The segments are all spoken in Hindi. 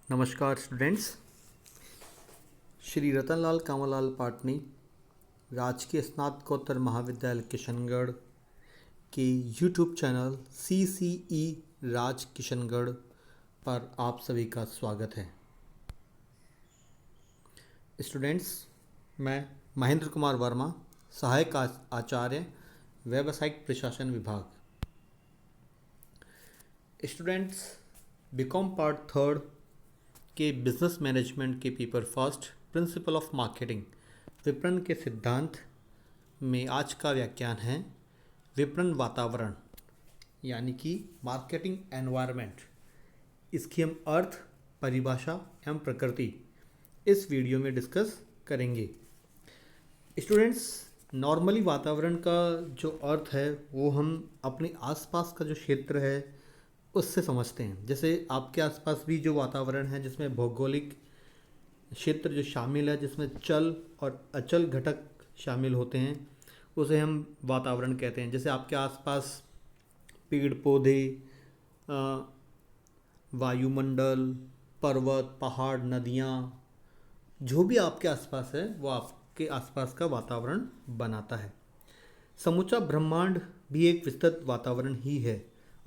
नमस्कार स्टूडेंट्स। श्री रतनलाल कामालाल पाटनी राजकीय स्नातकोत्तर महाविद्यालय किशनगढ़ के यूट्यूब चैनल CCE राज किशनगढ़ पर आप सभी का स्वागत है। स्टूडेंट्स, मैं महेंद्र कुमार वर्मा, सहायक आचार्य, व्यावसायिक प्रशासन विभाग। स्टूडेंट्स, बीकॉम पार्ट थर्ड के बिजनेस मैनेजमेंट के paper first principle of marketing विपणन के सिद्धांत में आज का व्याख्यान है विपणन वातावरण यानी कि मार्केटिंग एनवायरनमेंट। इसकी हम अर्थ, परिभाषा एवं प्रकृति इस वीडियो में डिस्कस करेंगे। स्टूडेंट्स, नॉर्मली वातावरण का जो अर्थ है वो हम अपने आसपास का जो क्षेत्र है उससे समझते हैं। जैसे आपके आसपास भी जो वातावरण है जिसमें भौगोलिक क्षेत्र जो शामिल है, जिसमें चल और अचल घटक शामिल होते हैं, उसे हम वातावरण कहते हैं। जैसे आपके आसपास पेड़ पौधे, वायुमंडल, पर्वत, पहाड़, नदियाँ, जो भी आपके आसपास है वो आपके आसपास का वातावरण बनाता है। समूचा ब्रह्मांड भी एक विस्तृत वातावरण ही है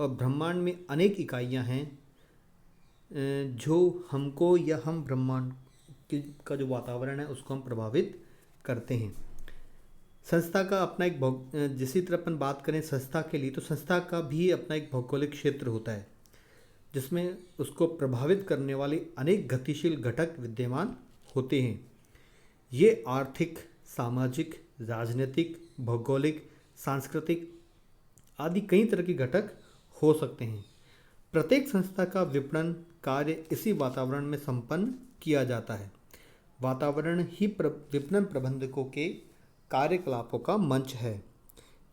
और ब्रह्मांड में अनेक इकाइयां हैं जो हमको या हम ब्रह्मांड का जो वातावरण है उसको हम प्रभावित करते हैं। संस्था का अपना एक जिसी तरह अपन बात करें संस्था के लिए, तो संस्था का भी अपना एक भौगोलिक क्षेत्र होता है जिसमें उसको प्रभावित करने वाले अनेक गतिशील घटक विद्यमान होते हैं। ये आर्थिक, सामाजिक, राजनीतिक, भौगोलिक, सांस्कृतिक आदि कई तरह के घटक हो सकते हैं। प्रत्येक संस्था का विपणन कार्य इसी वातावरण में संपन्न किया जाता है। वातावरण ही विपणन प्रबंधकों के कार्यकलापों का मंच है।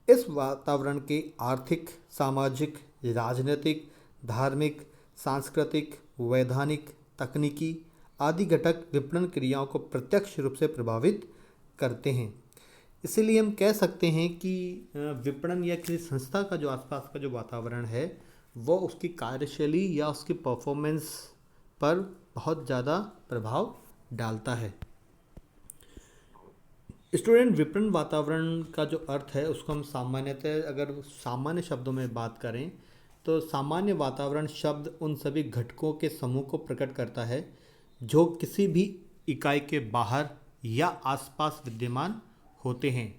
इस वातावरण के आर्थिक, सामाजिक, राजनीतिक, धार्मिक, सांस्कृतिक, वैधानिक, तकनीकी आदि घटक विपणन क्रियाओं को प्रत्यक्ष रूप से प्रभावित करते हैं। इसीलिए हम कह सकते हैं कि विपणन या किसी संस्था का जो आसपास का जो वातावरण है वो उसकी कार्यशैली या उसकी परफॉर्मेंस पर बहुत ज़्यादा प्रभाव डालता है। स्टूडेंट, विपणन वातावरण का जो अर्थ है उसको हम सामान्यतः अगर सामान्य शब्दों में बात करें तो सामान्य वातावरण शब्द उन सभी घटकों के समूह को प्रकट करता है जो किसी भी इकाई के बाहर या आसपास विद्यमान होते हैं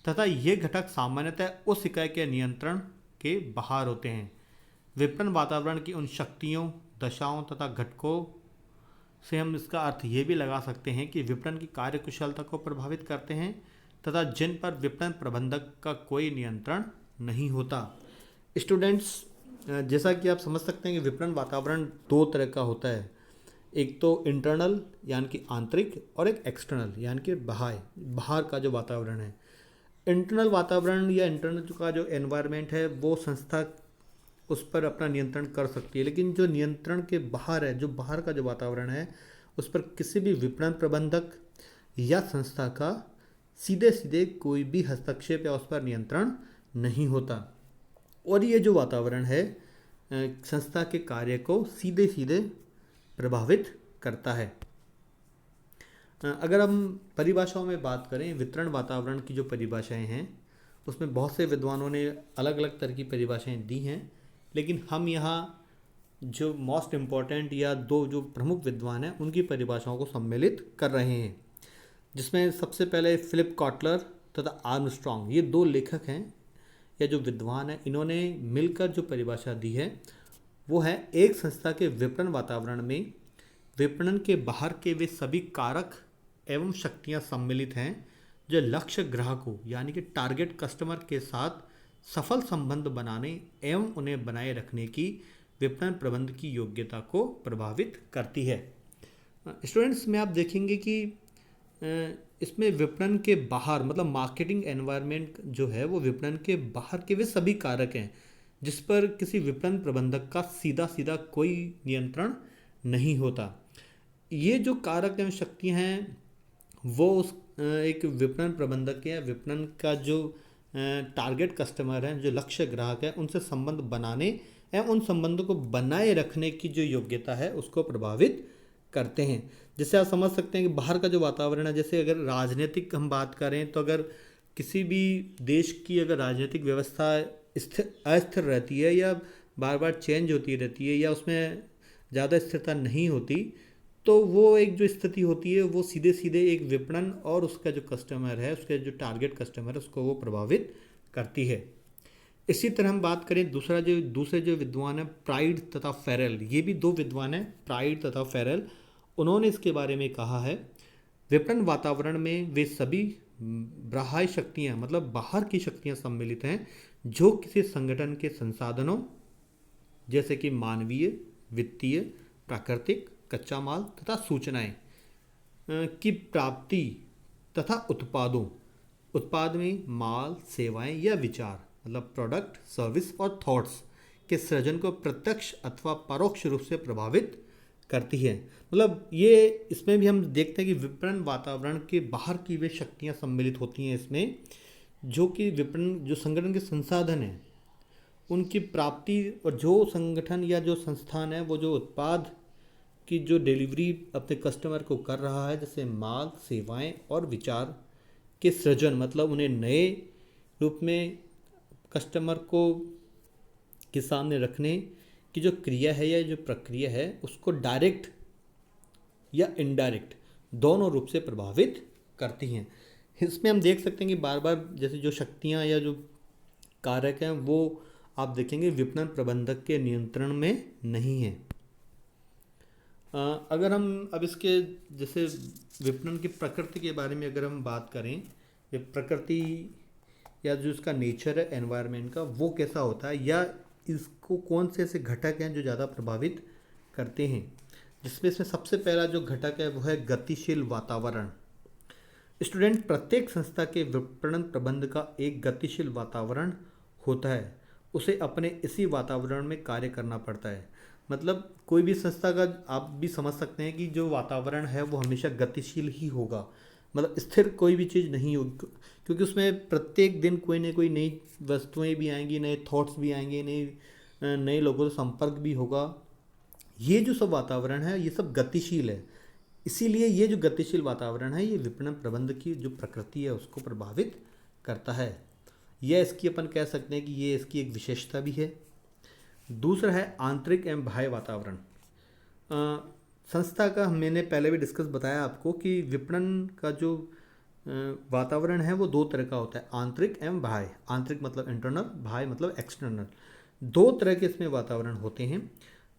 तथा ये घटक सामान्यतः उस इकाई के नियंत्रण के बाहर होते हैं। विपणन वातावरण की उन शक्तियों, दशाओं तथा घटकों से हम इसका अर्थ ये भी लगा सकते हैं कि विपणन की कार्यकुशलता को प्रभावित करते हैं तथा जिन पर विपणन प्रबंधक का कोई नियंत्रण नहीं होता। स्टूडेंट्स, जैसा कि आप समझ सकते हैं कि विपणन वातावरण दो तरह का होता है। एक तो इंटरनल यानी कि आंतरिक और एक एक्सटर्नल यानी कि बाहर का जो वातावरण है। इंटरनल वातावरण या इंटरनल का जो एनवायरनमेंट है वो संस्था उस पर अपना नियंत्रण कर सकती है, लेकिन जो नियंत्रण के बाहर है, जो बाहर का जो वातावरण है, उस पर किसी भी विपणन प्रबंधक या संस्था का सीधे सीधे कोई भी हस्तक्षेप या उस पर नियंत्रण नहीं होता और ये जो वातावरण है संस्था के कार्य को सीधे सीधे प्रभावित करता है। अगर हम परिभाषाओं में बात करें, वितरण वातावरण की जो परिभाषाएं हैं उसमें बहुत से विद्वानों ने अलग अलग तरह की परिभाषाएं दी हैं, लेकिन हम यहाँ जो मोस्ट इम्पॉर्टेंट या दो जो प्रमुख विद्वान हैं उनकी परिभाषाओं को सम्मिलित कर रहे हैं, जिसमें सबसे पहले फिलिप कॉटलर तथा आर्मस्ट्रॉन्ग, ये दो लेखक हैं या जो विद्वान हैं, इन्होंने मिलकर जो परिभाषा दी है वो है एक संस्था के विपणन वातावरण में विपणन के बाहर के वे सभी कारक एवं शक्तियां सम्मिलित हैं जो लक्ष्य ग्राहकों यानी कि टारगेट कस्टमर के साथ सफल संबंध बनाने एवं उन्हें बनाए रखने की विपणन प्रबंध की योग्यता को प्रभावित करती है। स्टूडेंट्स में आप देखेंगे कि इसमें विपणन के बाहर मतलब मार्केटिंग एनवायरनमेंट जो है वो विपणन के बाहर के वे सभी कारक हैं जिस पर किसी विपणन प्रबंधक का सीधा सीधा कोई नियंत्रण नहीं होता। ये जो कारक एवं शक्तियाँ हैं वो उस एक विपणन प्रबंधक या विपणन का जो टारगेट कस्टमर है, जो लक्ष्य ग्राहक है, उनसे संबंध बनाने एवं उन संबंधों को बनाए रखने की जो योग्यता है उसको प्रभावित करते हैं। जैसे आप समझ सकते हैं कि बाहर का जो वातावरण है, जैसे अगर राजनीतिक हम बात करें तो अगर किसी भी देश की अगर राजनीतिक व्यवस्था स्थिर अस्थिर रहती है या बार बार चेंज होती रहती है या उसमें ज़्यादा स्थिरता नहीं होती, तो वो एक जो स्थिति होती है वो सीधे सीधे एक विपणन और उसका जो कस्टमर है, उसके जो टारगेट कस्टमर है, उसको वो प्रभावित करती है। इसी तरह हम बात करें दूसरे जो विद्वान हैं प्राइड तथा फेरल, ये भी दो विद्वान हैं प्राइड तथा फेरल, उन्होंने इसके बारे में कहा है विपणन वातावरण में वे सभी बाह्य शक्तियाँ मतलब बाहर की शक्तियाँ सम्मिलित हैं जो किसी संगठन के संसाधनों जैसे कि मानवीय, वित्तीय, प्राकृतिक, कच्चा माल तथा सूचनाएं की प्राप्ति तथा उत्पाद में माल, सेवाएं या विचार मतलब प्रोडक्ट, सर्विस और थॉट्स के सृजन को प्रत्यक्ष अथवा परोक्ष रूप से प्रभावित करती है। मतलब ये इसमें भी हम देखते हैं कि विपणन वातावरण के बाहर की वे शक्तियां सम्मिलित होती हैं इसमें, जो कि विपणन जो संगठन के संसाधन हैं उनकी प्राप्ति और जो संगठन या जो संस्थान है वो जो उत्पाद की जो डिलीवरी अपने कस्टमर को कर रहा है, जैसे माल, सेवाएं और विचार के सृजन मतलब उन्हें नए रूप में कस्टमर को के सामने रखने की जो क्रिया है या जो प्रक्रिया है उसको डायरेक्ट या इनडायरेक्ट दोनों रूप से प्रभावित करती हैं। इसमें हम देख सकते हैं कि बार बार जैसे जो शक्तियां या जो कारक हैं वो आप देखेंगे विपणन प्रबंधक के नियंत्रण में नहीं है। अगर हम अब इसके जैसे विपणन की प्रकृति के बारे में अगर हम बात करें, ये प्रकृति या जो इसका नेचर है एनवायरनमेंट का वो कैसा होता है या इसको कौन से ऐसे घटक हैं जो ज़्यादा प्रभावित करते हैं, जिसमें इसमें सबसे पहला जो घटक है वो है गतिशील वातावरण। स्टूडेंट, प्रत्येक संस्था के विपणन प्रबंध का एक गतिशील वातावरण होता है, उसे अपने इसी वातावरण में कार्य करना पड़ता है। मतलब कोई भी संस्था का आप भी समझ सकते हैं कि जो वातावरण है वो हमेशा गतिशील ही होगा, मतलब स्थिर कोई भी चीज़ नहीं होगी, क्योंकि उसमें प्रत्येक दिन कोई ना कोई नई वस्तुएं भी आएंगी, नए थॉट्स भी आएंगे, नए लोगों से संपर्क भी होगा। ये जो सब वातावरण है ये सब गतिशील है, इसीलिए ये जो गतिशील वातावरण है ये विपणन प्रबंध की जो प्रकृति है उसको प्रभावित करता है। यह इसकी अपन कह सकते हैं कि ये इसकी एक विशेषता भी है। दूसरा है आंतरिक एवं बाह्य वातावरण। संस्था का मैंने पहले भी डिस्कस बताया आपको कि विपणन का जो वातावरण है वो दो तरह का होता है, आंतरिक एवं बाह्य। आंतरिक मतलब इंटरनल, बाह्य मतलब एक्सटर्नल। दो तरह के इसमें वातावरण होते हैं।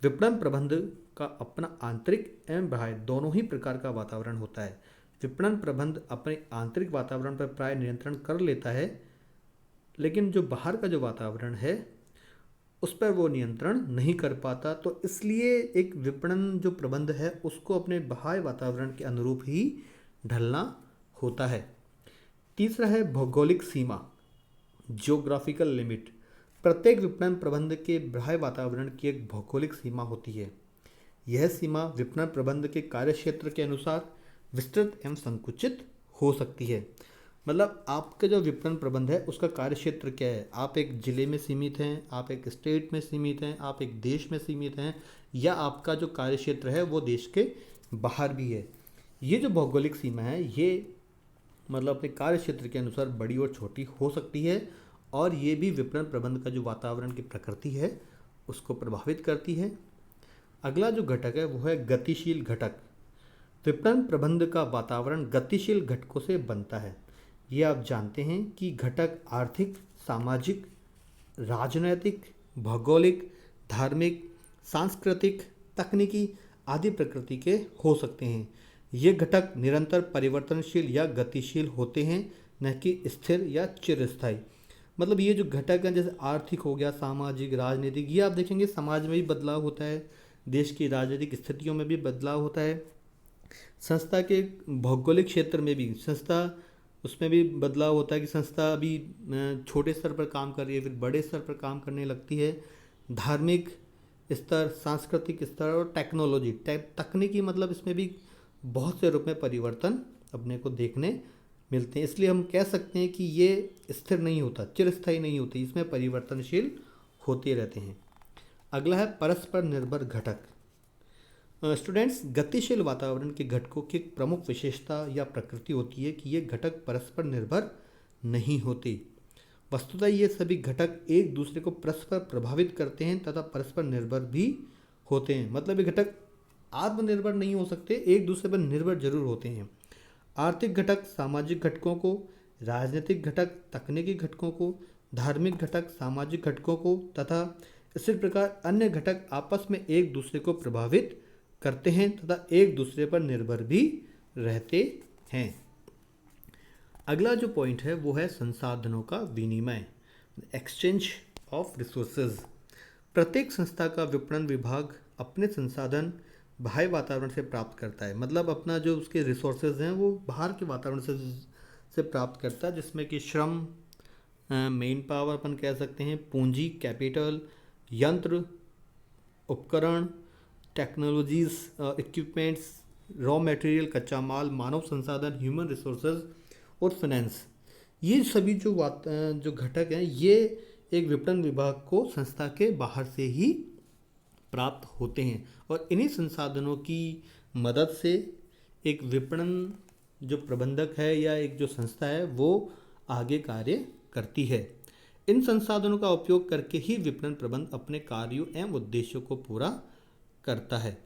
विपणन प्रबंध का अपना आंतरिक एवं बाह्य दोनों ही प्रकार का वातावरण होता है। विपणन प्रबंध अपने आंतरिक वातावरण पर प्राय नियंत्रण कर लेता है, लेकिन जो बाहर का जो वातावरण है उस पर वो नियंत्रण नहीं कर पाता। तो इसलिए एक विपणन जो प्रबंध है उसको अपने बाह्य वातावरण के अनुरूप ही ढलना होता है। तीसरा है भौगोलिक सीमा, जियोग्राफिकल लिमिट। प्रत्येक विपणन प्रबंध के बाह्य वातावरण की एक भौगोलिक सीमा होती है। यह सीमा विपणन प्रबंध के कार्यक्षेत्र के अनुसार विस्तृत एवं संकुचित हो सकती है। मतलब आपका जो विपणन प्रबंध है उसका कार्यक्षेत्र क्या है, आप एक ज़िले में सीमित हैं, आप एक स्टेट में सीमित हैं, आप एक देश में सीमित हैं, या आपका जो कार्यक्षेत्र है वो देश के बाहर भी है। ये जो भौगोलिक सीमा है ये मतलब अपने कार्यक्षेत्र के अनुसार बड़ी और छोटी हो सकती है, और ये भी विपणन प्रबंध का जो वातावरण की प्रकृति है उसको प्रभावित करती है। अगला जो घटक है वो है गतिशील घटक। विपणन प्रबंध का वातावरण गतिशील घटकों से बनता है। ये आप जानते हैं कि घटक आर्थिक, सामाजिक, राजनैतिक, भौगोलिक, धार्मिक, सांस्कृतिक, तकनीकी आदि प्रकृति के हो सकते हैं। ये घटक निरंतर परिवर्तनशील या गतिशील होते हैं, न कि स्थिर या चिरस्थायी। मतलब ये जो घटक हैं जैसे आर्थिक हो गया, सामाजिक, राजनीतिक, ये आप देखेंगे समाज में भी बदलाव होता है, देश की राजनीतिक स्थितियों में भी बदलाव होता है, संस्था के भौगोलिक क्षेत्र में भी संस्था उसमें भी बदलाव होता है कि संस्था अभी छोटे स्तर पर काम कर रही है फिर बड़े स्तर पर काम करने लगती है। धार्मिक स्तर, सांस्कृतिक स्तर और टेक्नोलॉजी तकनीकी मतलब इसमें भी बहुत से रूप में परिवर्तन अपने को देखने मिलते हैं। इसलिए हम कह सकते हैं कि ये स्थिर नहीं होता, चिरस्थायी नहीं होती, इसमें परिवर्तनशील होते रहते हैं। अगला है परस्पर निर्भर घटक। स्टूडेंट्स, गतिशील वातावरण के घटकों की एक प्रमुख विशेषता या प्रकृति होती है कि ये घटक परस्पर निर्भर नहीं होते। वस्तुतः ये सभी घटक एक दूसरे को परस्पर प्रभावित करते हैं तथा परस्पर निर्भर भी होते हैं। मतलब ये घटक आत्मनिर्भर नहीं हो सकते, एक दूसरे पर निर्भर जरूर होते हैं। आर्थिक घटक सामाजिक घटकों को, राजनीतिक घटक तकनीकी घटकों को, धार्मिक घटक सामाजिक घटकों को तथा इसी प्रकार अन्य घटक आपस में एक दूसरे को प्रभावित करते हैं तथा एक दूसरे पर निर्भर भी रहते हैं। अगला जो पॉइंट है वो है संसाधनों का विनिमय, एक्सचेंज ऑफ रिसोर्सेज। प्रत्येक संस्था का विपणन विभाग अपने संसाधन बाह्य वातावरण से प्राप्त करता है। मतलब अपना जो उसके रिसोर्सेज हैं वो बाहर के वातावरण से प्राप्त करता है, जिसमें कि श्रम, मेन पावर अपन कह सकते हैं, पूंजी कैपिटल, यंत्र उपकरण, टेक्नोलॉजीज, इक्विपमेंट्स, रॉ मटेरियल कच्चा माल, मानव संसाधन ह्यूमन रिसोर्सेज और फाइनेंस। ये सभी जो घटक हैं ये एक विपणन विभाग को संस्था के बाहर से ही प्राप्त होते हैं और इन्हीं संसाधनों की मदद से एक विपणन जो प्रबंधक है या एक जो संस्था है वो आगे कार्य करती है। इन संसाधनों का उपयोग करके ही विपणन प्रबंध अपने कार्यों एवं उद्देश्यों को पूरा करता है।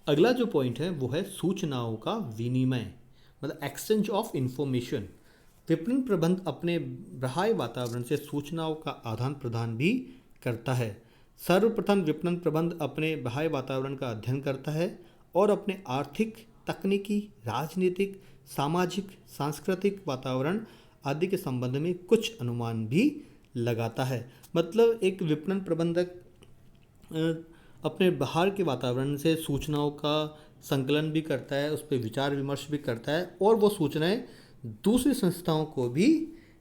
अगला जो पॉइंट है वो है सूचनाओं का विनिमय, मतलब एक्सचेंज ऑफ इंफॉर्मेशन। विपणन प्रबंध अपने बाह्य वातावरण से सूचनाओं का आदान प्रदान भी करता है। सर्वप्रथम विपणन प्रबंध अपने बाह्य वातावरण का अध्ययन करता है और अपने आर्थिक, तकनीकी, राजनीतिक, सामाजिक, सांस्कृतिक वातावरण आदि के संबंध में कुछ अनुमान भी लगाता है। मतलब एक विपणन प्रबंधक अपने बाहर के वातावरण से सूचनाओं का संकलन भी करता है, उस पर विचार विमर्श भी करता है और वो सूचनाएं दूसरी संस्थाओं को भी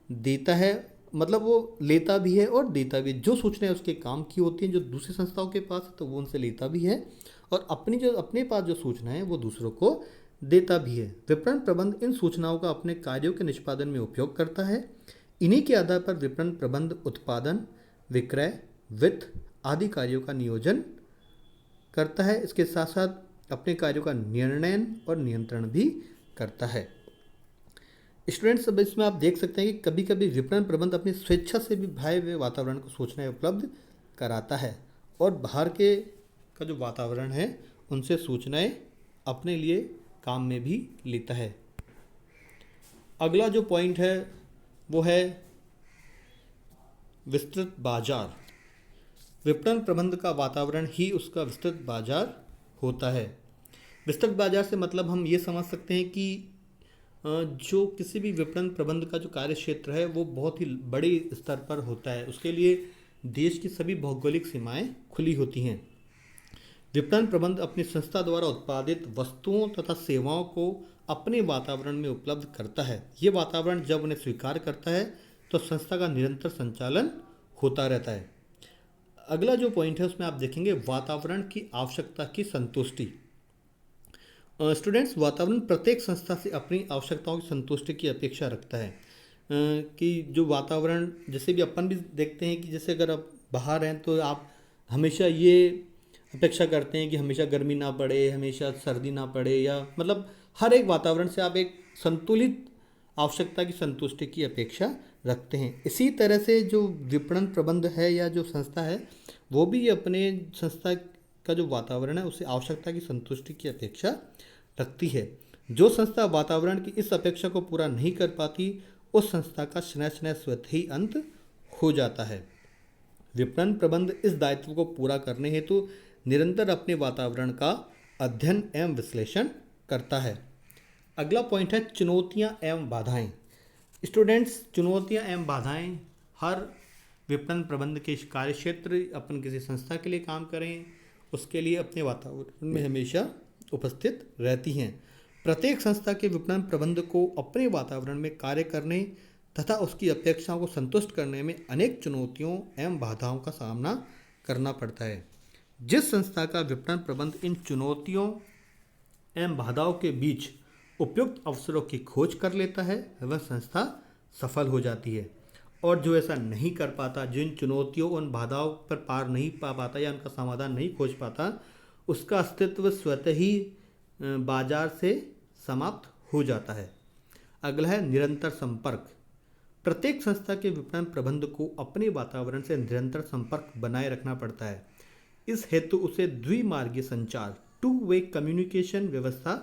देता है। मतलब वो लेता भी है और देता भी। जो सूचनाएं उसके काम की होती हैं जो दूसरी संस्थाओं के पास है तो वो उनसे लेता भी है और अपने पास जो सूचनाएं हैं वो दूसरों को देता भी है। विपणन प्रबंध इन सूचनाओं का अपने कार्यों के निष्पादन में उपयोग करता है। इन्हीं के आधार पर विपणन प्रबंध उत्पादन, विक्रय, वित्त आदि कार्यों का नियोजन करता है। इसके साथ साथ अपने कार्यों का निर्णय और नियंत्रण भी करता है। स्टूडेंट्स, अब इसमें आप देख सकते हैं कि कभी कभी विपणन प्रबंध अपनी स्वेच्छा से भी बाह्य वातावरण को सूचनाएं उपलब्ध कराता है और बाहर के का जो वातावरण है उनसे सूचनाएं अपने लिए काम में भी लेता है। अगला जो पॉइंट है वो है विस्तृत बाजार। विपणन प्रबंध का वातावरण ही उसका विस्तृत बाजार होता है। विस्तृत बाजार से मतलब हम ये समझ सकते हैं कि जो किसी भी विपणन प्रबंध का जो कार्य क्षेत्र है वो बहुत ही बड़े स्तर पर होता है। उसके लिए देश की सभी भौगोलिक सीमाएं खुली होती हैं। विपणन प्रबंध अपनी संस्था द्वारा उत्पादित वस्तुओं तथा सेवाओं को अपने वातावरण में उपलब्ध करता है। ये वातावरण जब उन्हें स्वीकार करता है तो संस्था का निरंतर संचालन होता रहता है। अगला जो पॉइंट है उसमें आप देखेंगे वातावरण की आवश्यकता की संतुष्टि। स्टूडेंट्स, वातावरण प्रत्येक संस्था से अपनी आवश्यकताओं की संतुष्टि की अपेक्षा रखता है। कि जो वातावरण जैसे भी अपन भी देखते हैं कि जैसे अगर आप बाहर हैं तो आप हमेशा ये अपेक्षा करते हैं कि हमेशा गर्मी ना पड़े, हमेशा सर्दी ना पड़े, या मतलब हर एक वातावरण से आप एक संतुलित आवश्यकता की संतुष्टि की अपेक्षा रखते हैं। इसी तरह से जो विपणन प्रबंध है या जो संस्था है वो भी अपने संस्था का जो वातावरण है उसे आवश्यकता की संतुष्टि की अपेक्षा रखती है। जो संस्था वातावरण की इस अपेक्षा को पूरा नहीं कर पाती उस संस्था का शनैः स्वतः ही अंत हो जाता है। विपणन प्रबंध इस दायित्व को पूरा करने हेतु निरंतर अपने वातावरण का अध्ययन एवं विश्लेषण करता है। अगला पॉइंट है चुनौतियां एवं बाधाएं। स्टूडेंट्स, चुनौतियां एवं बाधाएं हर विपणन प्रबंध के कार्य क्षेत्र, अपन किसी संस्था के लिए काम करें उसके लिए अपने वातावरण में हमेशा उपस्थित रहती हैं। प्रत्येक संस्था के विपणन प्रबंध को अपने वातावरण में कार्य करने तथा उसकी अपेक्षाओं को संतुष्ट करने में अनेक चुनौतियों एवं बाधाओं का सामना करना पड़ता है। जिस संस्था का विपणन प्रबंध इन चुनौतियों एवं बाधाओं के बीच उपयुक्त अवसरों की खोज कर लेता है वह संस्था सफल हो जाती है और जो ऐसा नहीं कर पाता, जिन चुनौतियों उन बाधाओं पर पार नहीं पा पाता या उनका समाधान नहीं खोज पाता, उसका अस्तित्व स्वतः ही बाजार से समाप्त हो जाता है। अगला है निरंतर संपर्क। प्रत्येक संस्था के विपणन प्रबंध को अपने वातावरण से निरंतर संपर्क बनाए रखना पड़ता है। इस हेतु उसे द्विमार्गीय संचार, टू वे कम्युनिकेशन व्यवस्था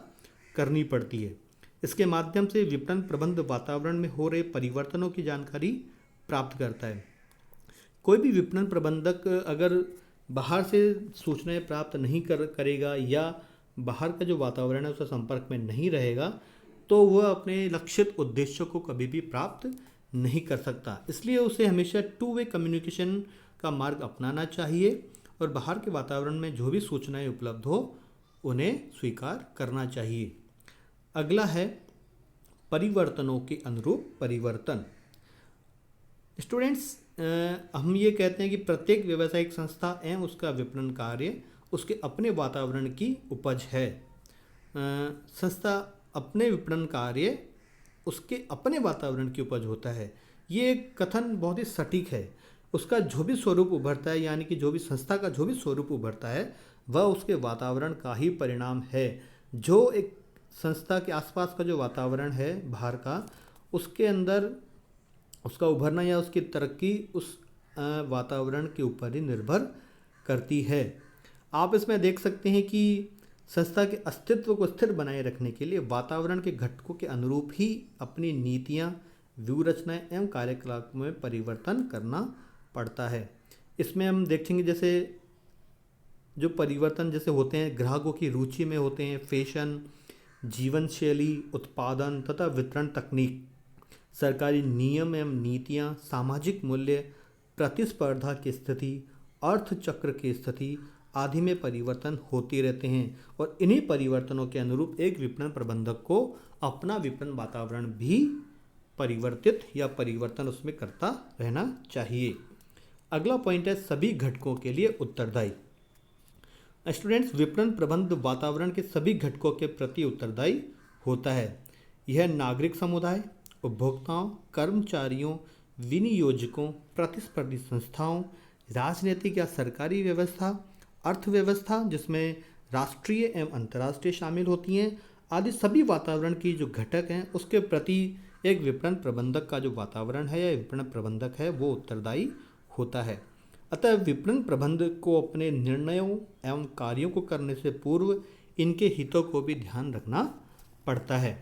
करनी पड़ती है। इसके माध्यम से विपणन प्रबंध वातावरण में हो रहे परिवर्तनों की जानकारी प्राप्त करता है। कोई भी विपणन प्रबंधक अगर बाहर से सूचनाएं प्राप्त नहीं करेगा या बाहर का जो वातावरण है उसके संपर्क में नहीं रहेगा, तो वह अपने लक्षित उद्देश्यों को कभी भी प्राप्त नहीं कर सकता। इसलिए उसे हमेशा टू वे कम्युनिकेशन का मार्ग अपनाना चाहिए और बाहर के वातावरण में जो भी सूचनाएं उपलब्ध हो उन्हें स्वीकार करना चाहिए। अगला है परिवर्तनों के अनुरूप परिवर्तन। स्टूडेंट्स, हम ये कहते हैं कि प्रत्येक व्यावसायिक संस्था एवं उसका विपणन कार्य उसके अपने वातावरण की उपज है। संस्था अपने विपणन कार्य उसके अपने वातावरण की उपज होता है। ये कथन बहुत ही सटीक है। उसका जो भी स्वरूप उभरता है, यानी कि जो भी संस्था का जो भी स्वरूप उभरता है वह उसके वातावरण का ही परिणाम है। जो एक संस्था के आसपास का जो वातावरण है बाहर का, उसके अंदर उसका उभरना या उसकी तरक्की उस वातावरण के ऊपर ही निर्भर करती है। आप इसमें देख सकते हैं कि संस्था के अस्तित्व को स्थिर बनाए रखने के लिए वातावरण के घटकों के अनुरूप ही अपनी नीतियाँ, व्यूहरचनाएं एवं कार्यकलाप में परिवर्तन करना पड़ता है। इसमें हम देखेंगे जैसे जो परिवर्तन जैसे होते हैं ग्राहकों की रुचि में होते हैं फैशन, जीवन शैली, उत्पादन तथा वितरण तकनीक, सरकारी नियम एवं नीतियाँ, सामाजिक मूल्य, प्रतिस्पर्धा की स्थिति, अर्थचक्र की स्थिति आदि में परिवर्तन होते रहते हैं और इन्हीं परिवर्तनों के अनुरूप एक विपणन प्रबंधक को अपना विपणन वातावरण भी परिवर्तित या परिवर्तन उसमें करता रहना चाहिए। अगला पॉइंट है सभी घटकों के लिए उत्तरदायी। स्टूडेंट्स, विपणन प्रबंध वातावरण के सभी घटकों के प्रति उत्तरदायी होता है। यह नागरिक समुदाय, उपभोक्ताओं, कर्मचारियों, विनियोजकों, प्रतिस्पर्धी संस्थाओं, राजनीतिक या सरकारी व्यवस्था, अर्थव्यवस्था जिसमें राष्ट्रीय एवं अंतर्राष्ट्रीय शामिल होती हैं, आदि सभी वातावरण की जो घटक हैं उसके प्रति एक विपणन प्रबंधक का जो वातावरण है या विपणन प्रबंधक है वो उत्तरदायी होता है। अतः विपणन प्रबंधक को अपने निर्णयों एवं कार्यों को करने से पूर्व इनके हितों को भी ध्यान रखना पड़ता है।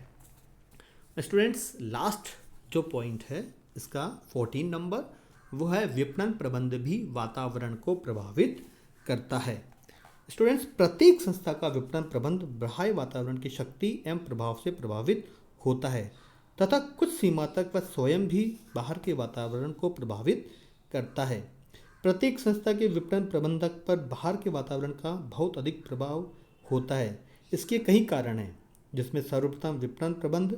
स्टूडेंट्स, लास्ट जो पॉइंट है इसका 14 नंबर, वो है विपणन प्रबंध भी वातावरण को प्रभावित करता है। स्टूडेंट्स, प्रत्येक संस्था का विपणन प्रबंध बाह्य वातावरण की शक्ति एवं प्रभाव से प्रभावित होता है तथा कुछ सीमा तक वह स्वयं भी बाहर के वातावरण को प्रभावित करता है। प्रत्येक संस्था के विपणन प्रबंधक पर बाहर के वातावरण का बहुत अधिक प्रभाव होता है। इसके कई कारण हैं, जिसमें सर्वप्रथम विपणन प्रबंध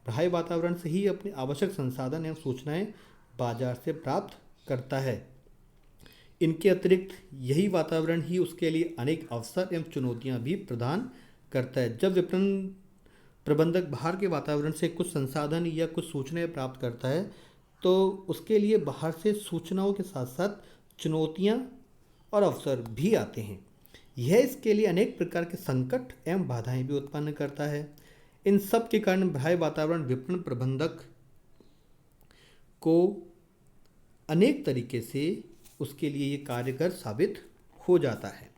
बाह्य वातावरण से ही अपने आवश्यक संसाधन एवं सूचनाएं बाजार से प्राप्त करता है। इनके अतिरिक्त यही वातावरण ही उसके लिए अनेक अवसर एवं चुनौतियां भी प्रदान करता है। जब विपणन प्रबंधक बाहर के वातावरण से कुछ संसाधन या कुछ सूचनाएं प्राप्त करता है तो उसके लिए बाहर से सूचनाओं के साथ साथ चुनौतियां और अवसर भी आते हैं। यह इसके लिए अनेक प्रकार के संकट एवं बाधाएं भी उत्पन्न करता है। इन सब के कारण बाह्य वातावरण विपणन प्रबंधक को अनेक तरीके से उसके लिए ये कारगर साबित हो जाता है।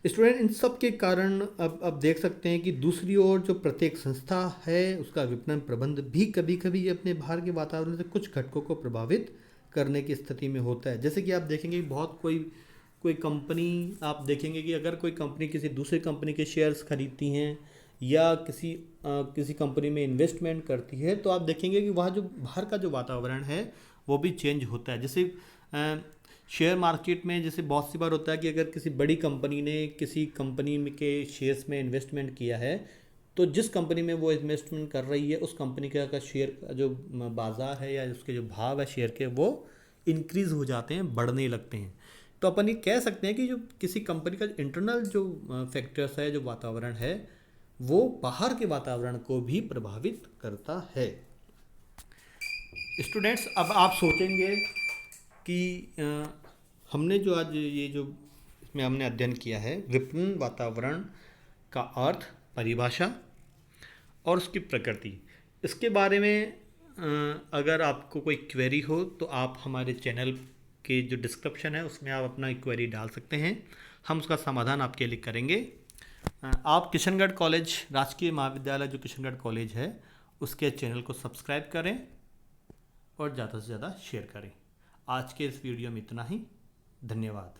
स्टूडेंट, इन सब के कारण अब देख सकते हैं कि दूसरी ओर जो प्रत्येक संस्था है उसका विपणन प्रबंध भी कभी कभी अपने बाहर के वातावरण से कुछ घटकों को प्रभावित करने की स्थिति में होता है। जैसे कि आप देखेंगे बहुत कोई कंपनी, आप देखेंगे कि अगर कोई कंपनी किसी दूसरी कंपनी के शेयर्स खरीदती हैं या किसी कंपनी में इन्वेस्टमेंट करती है तो आप देखेंगे कि वहाँ जो बाहर का जो वातावरण है वो भी चेंज होता है। जैसे शेयर मार्केट में जैसे बहुत सी बार होता है कि अगर किसी बड़ी कंपनी ने किसी कंपनी के शेयर्स में इन्वेस्टमेंट किया है तो जिस कंपनी में वो इन्वेस्टमेंट कर रही है उस कंपनी का शेयर का जो बाज़ार है या उसके जो भाव है शेयर के वो इंक्रीज़ हो जाते हैं, बढ़ने लगते हैं। तो अपन ये कह सकते हैं कि जो किसी कंपनी का इंटरनल जो फैक्टर्स है, जो वातावरण है, वो बाहर के वातावरण को भी प्रभावित करता है। स्टूडेंट्स, अब आप सोचेंगे कि हमने जो आज ये जो इसमें हमने अध्ययन किया है विपणन वातावरण का अर्थ, परिभाषा और उसकी प्रकृति, इसके बारे में अगर आपको कोई क्वेरी हो तो आप हमारे चैनल के जो डिस्क्रिप्शन है उसमें आप अपना क्वेरी डाल सकते हैं, हम उसका समाधान आपके लिए करेंगे। आप किशनगढ़ कॉलेज राजकीय महाविद्यालय जो किशनगढ़ कॉलेज है उसके चैनल को सब्सक्राइब करें और ज़्यादा से ज़्यादा शेयर करें। आज के इस वीडियो में इतना ही। धन्यवाद।